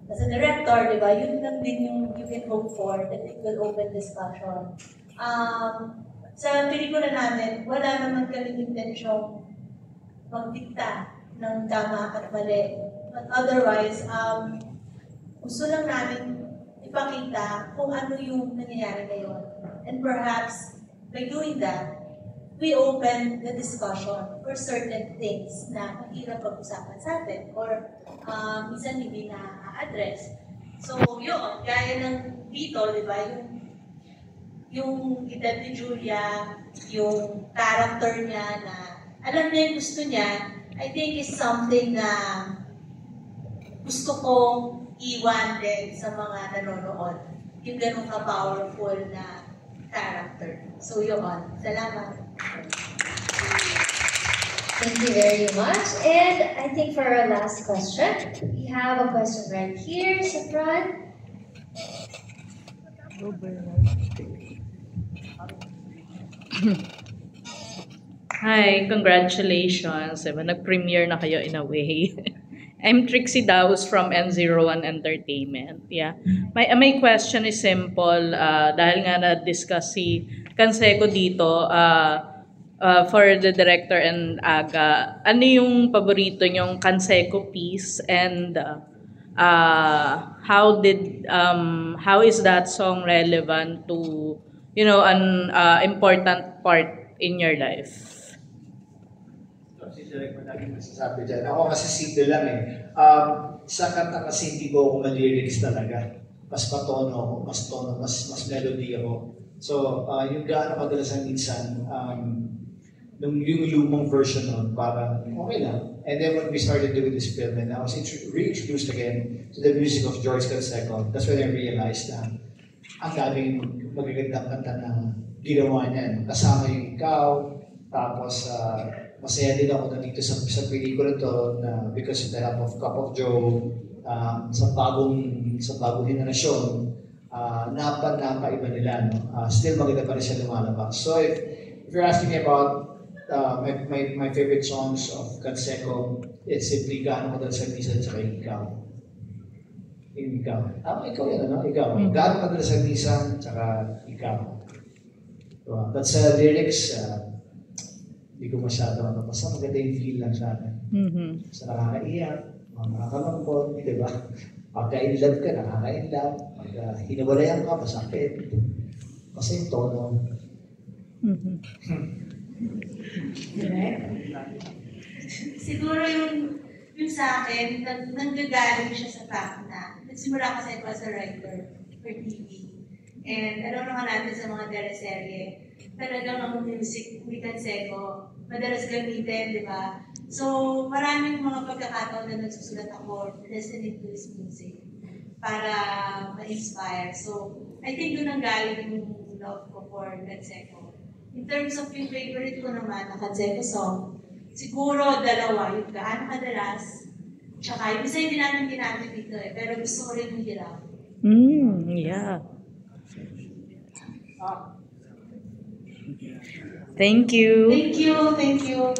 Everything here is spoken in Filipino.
as a director, di ba, yun lang din yung you can hope for, that it will open discussion. Sa pelikula namin, wala naman kaming intensyong magdikta ng tama at mali. But otherwise, gusto lang namin ipakita kung ano yung nangyayari ngayon. And perhaps, by doing that, we open the discussion for certain things na mahirap pag-usapan sa atin or minsan hindi na-address. So, yun, gaya ng dito, di ba, yung edad ni Julia, yung character niya na alam niya yung gusto niya, I think is something na gusto kong iwan din sa mga nanonood. Yung ganun ka-powerful na character. So, yun. Salamat. Thank you very much. And I think for our last question, we have a question right here sa front. Hi, congratulations. Nag-premiere na kayo in a way. I'm Trixie Daus from N01 Entertainment. Yeah. My question is simple. Dahil nga na-discuss si Canseco dito, for the director and Aga, ano yung paborito nyong Canseco piece and how is that song relevant to, you know, an important part in your life? Si Direk mo lagi masasabi dyan. Ako kasi simple lang eh. Sa kanta kasi hindi ko ako mag-lyrics talaga. Mas patono ako, mas melody ako. So, yung gaano kadalasan minsan, yung lumang version nun, parang okay lang. And then when we started doing this film, and I was reintroduced again to the music of George Canseco, that's when I realized na ang daming magagandang kanta na ginawa niyan. Kasama yung ikaw, tapos masaya din ako na dito sa pelikula to na because of the help of Cup of Joe, sa bagong henerasyon, napaiba nila. No? Still maganda pa rin siya lumalabas. So if you're asking me about my favorite songs of Canseco, it's simply Gaano Ka Dala Sa Misa at saka Ikaw. Ikaw. Ikaw yan, ano? Ikaw. Gaano Ka Dala Sa Misa at saka Ikaw. But sa lyrics, hindi ko masyado basta maganda yung feel lang sa akin. Sa nakakaiyak, nakakalangkot, di ba? Pagka-inlove ka, nakaka-inlove. Pagka hinawalayan ka, masakit. Basta yung tono. Siguro yung sa akin, nanggagaling siya sa fact na nagsimula kasi ako as a writer for TV. And alam naman natin sa mga teleserye, talagang ang music ni Canseco, madalas gamitin, di ba? So, maraming mga pagkakataon na nagsusulat ako listening to his music para ma-inspire. So, I think doon ang galing yung love ko for Canseco. In terms of yung favorite ko naman na Canseco song, siguro dalawa, yung Gaano Kadalas, tsaka yung isa hindi namin ginamit dito eh, pero gusto ko rin yung Hirap. Yeah. Thank you. Thank you.